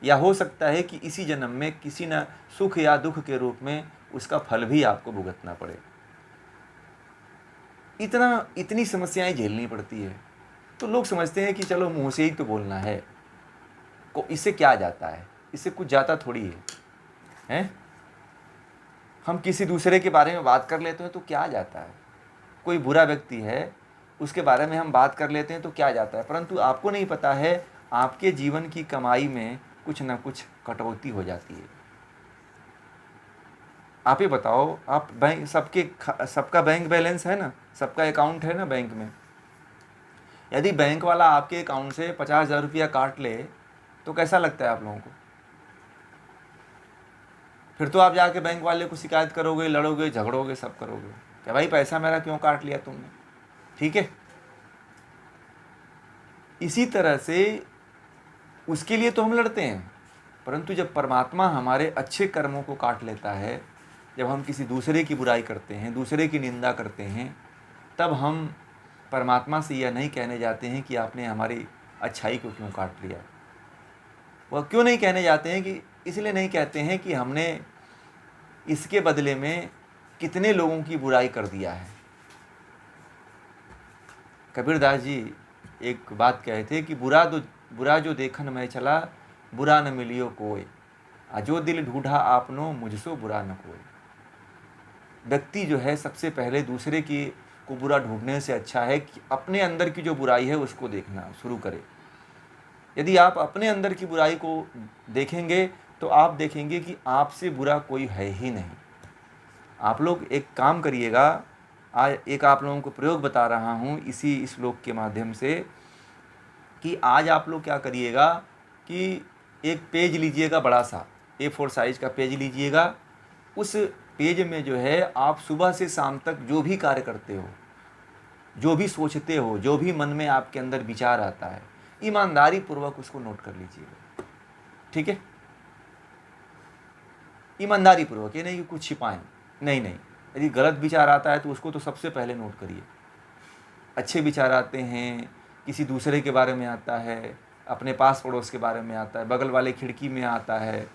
या हो सकता है कि इसी जन्म में किसी न सुख या दुख के रूप में उसका फल भी आपको भुगतना पड़े। इतनी समस्याएं झेलनी पड़ती है। तो लोग समझते हैं कि चलो मुंह से ही तो बोलना है, को इससे क्या जाता है, इससे कुछ जाता थोड़ी है, हैं? हम किसी दूसरे के बारे में बात कर लेते हैं तो क्या जाता है? कोई बुरा व्यक्ति है उसके बारे में हम बात कर लेते हैं तो क्या जाता है? परंतु आपको नहीं पता है आपके जीवन की कमाई में कुछ ना कुछ कटौती हो जाती है। आप ही बताओ, आप बैंक, सबका बैंक बैलेंस है ना, सबका अकाउंट है ना बैंक में। यदि बैंक वाला आपके अकाउंट से 50,000 रुपया काट ले तो कैसा लगता है आप लोगों को? फिर तो आप जाके बैंक वाले को शिकायत करोगे, लड़ोगे, झगड़ोगे, सब करोगे कि भाई पैसा मेरा क्यों काट लिया तुमने। ठीक है, इसी तरह से उसके लिए तो हम लड़ते हैं, परंतु जब परमात्मा हमारे अच्छे कर्मों को काट लेता है, जब हम किसी दूसरे की बुराई करते हैं, दूसरे की निंदा करते हैं, तब हम परमात्मा से यह नहीं कहने जाते हैं कि आपने हमारी अच्छाई को क्यों काट लिया। वह क्यों नहीं कहने जाते हैं कि इसलिए नहीं कहते हैं कि हमने इसके बदले में कितने लोगों की बुराई कर दिया है। कबीरदास जी एक बात कहे थे कि बुरा जो देखन मैं चला, बुरा न मिलियो कोई, अजो दिल ढूंढा आपनो, मुझसो बुरा न कोई। व्यक्ति जो है सबसे पहले दूसरे की को बुरा ढूंढने से अच्छा है कि अपने अंदर की जो बुराई है उसको देखना शुरू करे। यदि आप अपने अंदर की बुराई को देखेंगे तो आप देखेंगे कि आपसे बुरा कोई है ही नहीं। आप लोग एक काम करिएगा, आज एक आप लोगों को प्रयोग बता रहा हूँ इसी श्लोक के माध्यम से, कि आज आप लोग क्या करिएगा कि एक पेज लीजिएगा, बड़ा सा A4 साइज़ का पेज लीजिएगा। उस पेज में जो है आप सुबह से शाम तक जो भी कार्य करते हो, जो भी सोचते हो, जो भी मन में आपके अंदर विचार आता है, ईमानदारी पूर्वक उसको नोट कर लीजिएगा। ठीक है, ईमानदारी पूर्वक, ये नहीं कि कुछ छिपाएं, नहीं। यदि गलत विचार आता है तो उसको तो सबसे पहले नोट करिए। अच्छे विचार आते हैं, किसी दूसरे के बारे में आता है, अपने पास पड़ोस के बारे में आता है, बगल वाले खिड़की में आता है,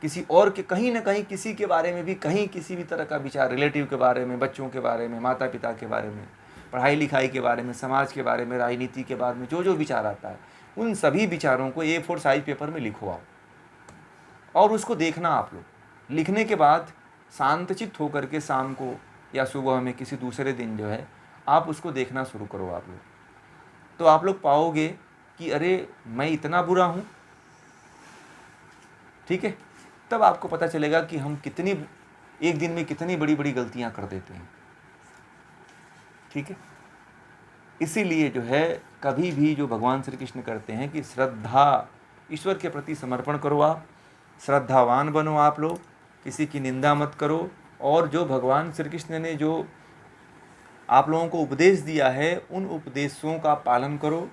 किसी और के कहीं ना कहीं किसी के बारे में भी, कहीं किसी भी तरह का विचार, रिलेटिव के बारे में, बच्चों के बारे में, माता पिता के बारे में, पढ़ाई लिखाई के बारे में, समाज के बारे में, राजनीति के बारे में, जो विचार आता है उन सभी विचारों को A4 साइज पेपर में लिखो आप और उसको देखना। आप लोग लिखने के बाद शांतचित्त होकर के शाम को या सुबह में किसी दूसरे दिन जो है आप उसको देखना शुरू करो आप लोग। तो आप लोग पाओगे कि अरे मैं इतना बुरा हूँ। ठीक है, तब आपको पता चलेगा कि हम कितनी एक दिन में कितनी बड़ी बड़ी गलतियां कर देते हैं। ठीक है, इसीलिए जो है कभी भी जो भगवान श्री कृष्ण करते हैं कि श्रद्धा, ईश्वर के प्रति समर्पण करो, आप श्रद्धावान बनो, आप लोग किसी की निंदा मत करो, और जो भगवान श्री कृष्ण ने जो आप लोगों को उपदेश दिया है उन उपदेशों का पालन करो।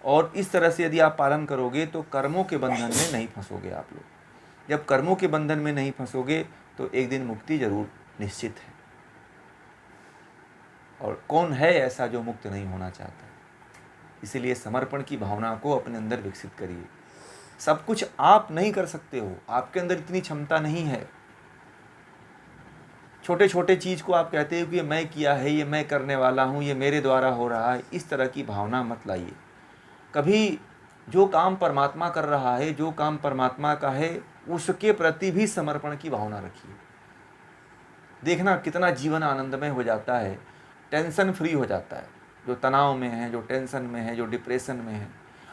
और इस तरह से यदि आप पालन करोगे तो कर्मों के बंधन में नहीं फंसोगे आप लोग। जब कर्मों के बंधन में नहीं फंसोगे तो एक दिन मुक्ति जरूर निश्चित है। और कौन है ऐसा जो मुक्त नहीं होना चाहता? इसीलिए समर्पण की भावना को अपने अंदर विकसित करिए। सब कुछ आप नहीं कर सकते हो, आपके अंदर इतनी क्षमता नहीं है। छोटे छोटे चीज़ को आप कहते हो कि ये मैं किया है, ये मैं करने वाला हूँ, ये मेरे द्वारा हो रहा है, इस तरह की भावना मत लाइए। कभी जो काम परमात्मा कर रहा है, जो काम परमात्मा का है, उसके प्रति भी समर्पण की भावना रखिए। देखना कितना जीवन आनंदमय हो जाता है, टेंशन फ्री हो जाता है। जो तनाव में है, जो टेंशन में है, जो डिप्रेशन में है,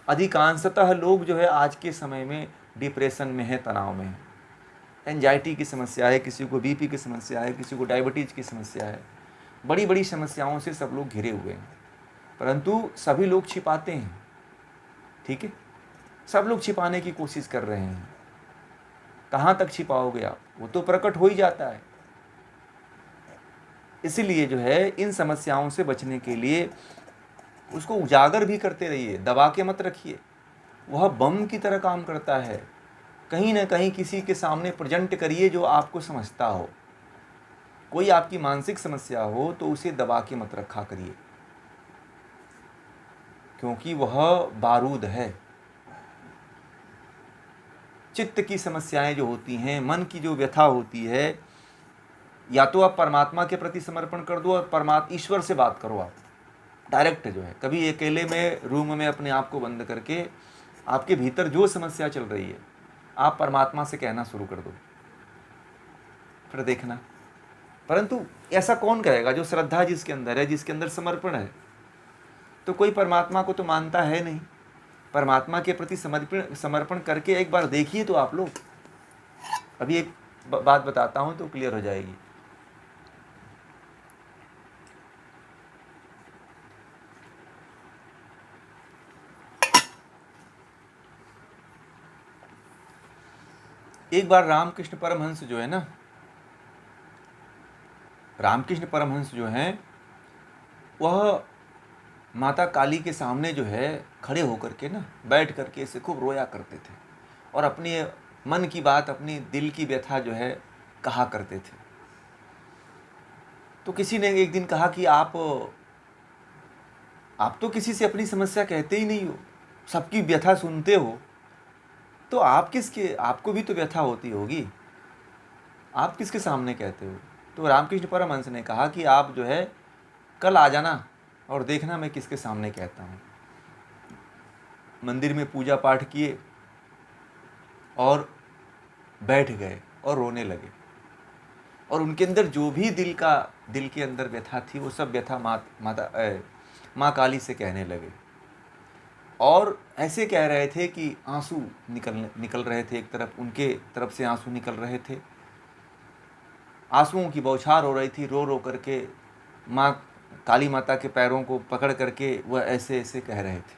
अधिकांशतः लोग जो है आज के समय में डिप्रेशन में है, तनाव में है। एंजाइटी की समस्या है, किसी को बीपी की समस्या है, किसी को डायबिटीज़ की समस्या है, बड़ी बड़ी समस्याओं से सब लोग घिरे हुए हैं, परंतु सभी लोग छिपाते हैं। ठीक है, सब लोग छिपाने की कोशिश कर रहे हैं। कहाँ तक छिपाओगे आप? वो तो प्रकट हो ही जाता है। इसीलिए जो है इन समस्याओं से बचने के लिए उसको उजागर भी करते रहिए, दबा के मत रखिए। वह बम की तरह काम करता है। कहीं ना कहीं किसी के सामने प्रेजेंट करिए जो आपको समझता हो। कोई आपकी मानसिक समस्या हो तो उसे दबा के मत रखा करिए, क्योंकि वह बारूद है। चित्त की समस्याएं जो होती हैं, मन की जो व्यथा होती है, या तो आप परमात्मा के प्रति समर्पण कर दो और ईश्वर से बात करो। आप डायरेक्ट जो है, कभी अकेले में रूम में अपने आप को बंद करके आपके भीतर जो समस्या चल रही है आप परमात्मा से कहना शुरू कर दो, फिर देखना। परंतु ऐसा कौन करेगा? जो श्रद्धा जिसके अंदर है, जिसके अंदर समर्पण है। तो कोई परमात्मा को तो मानता है नहीं। परमात्मा के प्रति समर्पण करके एक बार देखिए तो आप लोग। अभी एक बात बताता हूं तो क्लियर हो जाएगी। एक बार रामकृष्ण परमहंस जो है ना, रामकृष्ण परमहंस जो हैं, वह माता काली के सामने जो है खड़े होकर के ना, बैठ करके इसे खूब रोया करते थे और अपनी मन की बात, अपनी दिल की व्यथा जो है कहा करते थे। तो किसी ने एक दिन कहा कि आप तो किसी से अपनी समस्या कहते ही नहीं हो, सबकी व्यथा सुनते हो, तो आपको भी तो व्यथा होती होगी, आप किसके सामने कहते हो? तो रामकृष्ण परमहंस ने कहा कि आप जो है कल आ जाना और देखना मैं किसके सामने कहता हूँ। मंदिर में पूजा पाठ किए और बैठ गए और रोने लगे, और उनके अंदर जो भी दिल के अंदर व्यथा थी वो सब व्यथा माँ काली से कहने लगे। और ऐसे कह रहे थे कि आंसू निकल रहे थे, एक तरफ उनके तरफ से आंसू निकल रहे थे, आंसुओं की बौछार हो रही थी। रो रो करके माँ काली माता के पैरों को पकड़ करके वह ऐसे ऐसे कह रहे थे।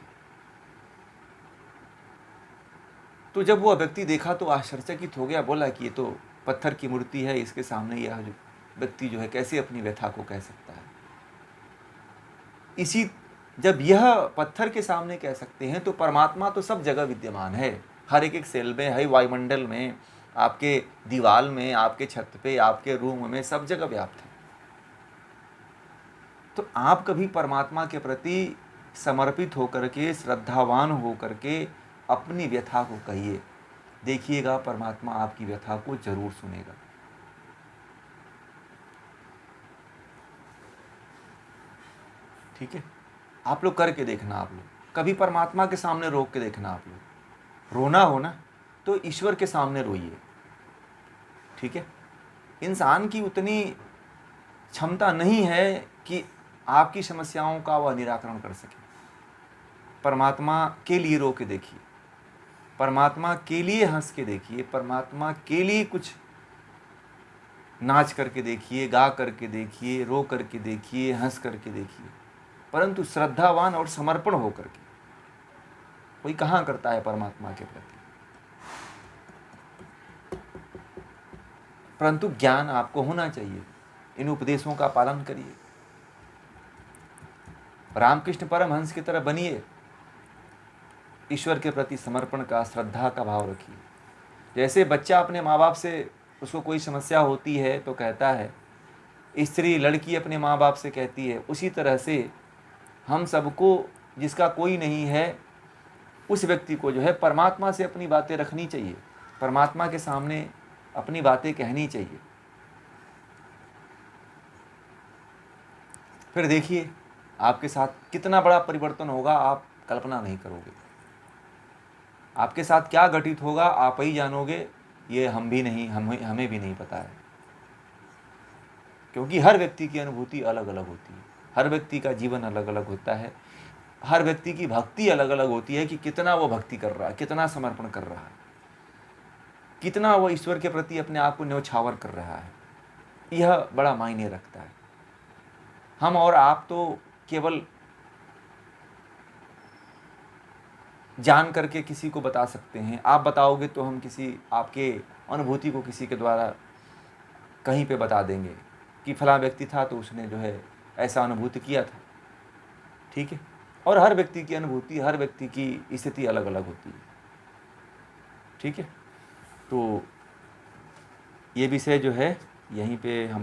तो जब वो व्यक्ति देखा तो आश्चर्यचकित हो गया, बोला कि ये तो पत्थर की मूर्ति है, इसके सामने यह जो व्यक्ति जो है कैसे अपनी व्यथा को कह सकता है। जब यह पत्थर के सामने कह सकते हैं तो परमात्मा तो सब जगह विद्यमान है, हर एक सेल में है, वायुमंडल में, आपके दीवाल में, आपके छत पे, आपके रूम में, सब जगह व्याप्त है। तो आप कभी परमात्मा के प्रति समर्पित होकर के, श्रद्धावान होकर के अपनी व्यथा को कहिए, देखिएगा परमात्मा आपकी व्यथा को जरूर सुनेगा। ठीक है, आप लोग करके देखना। आप लोग कभी परमात्मा के सामने रोक के देखना। आप लोग रोना हो ना तो ईश्वर के सामने रोइए। ठीक है, इंसान की उतनी क्षमता नहीं है कि आपकी समस्याओं का वह निराकरण कर सके। परमात्मा के लिए रो के देखिए, परमात्मा के लिए हंस के देखिए, परमात्मा के लिए कुछ नाच करके देखिए, गा करके देखिए, रो करके देखिए, हंस करके देखिए, परंतु श्रद्धावान और समर्पण होकर के कोई कहाँ करता है परमात्मा के प्रति। परंतु ज्ञान आपको होना चाहिए, इन उपदेशों का पालन करिए, रामकृष्ण परमहंस की तरह बनिए, ईश्वर के प्रति समर्पण का, श्रद्धा का भाव रखिए। जैसे बच्चा अपने माँ बाप से, उसको कोई समस्या होती है तो कहता है, स्त्री लड़की अपने माँ बाप से कहती है, उसी तरह से हम सबको, जिसका कोई नहीं है, उस व्यक्ति को जो है परमात्मा से अपनी बातें रखनी चाहिए, परमात्मा के सामने अपनी बातें कहनी चाहिए। फिर देखिए आपके साथ कितना बड़ा परिवर्तन होगा, आप कल्पना नहीं करोगे। आपके साथ क्या घटित होगा आप ही जानोगे, ये हमें भी नहीं पता है। क्योंकि हर व्यक्ति की अनुभूति अलग अलग होती है, हर व्यक्ति का जीवन अलग अलग होता है, हर व्यक्ति की भक्ति अलग अलग होती है कि कितना वो भक्ति कर रहा है, कितना समर्पण कर रहा है, कितना वो ईश्वर के प्रति अपने आप को न्यौछावर कर रहा है। यह बड़ा मायने रखता है। हम और आप तो केवल जान करके किसी को बता सकते हैं, आप बताओगे तो हम किसी आपके अनुभूति को किसी के द्वारा कहीं पे बता देंगे कि फला व्यक्ति था तो उसने जो है ऐसा अनुभूति किया था। ठीक है, और हर व्यक्ति की अनुभूति, हर व्यक्ति की स्थिति अलग अलग होती है। ठीक है, तो ये विषय जो है यहीं पे हम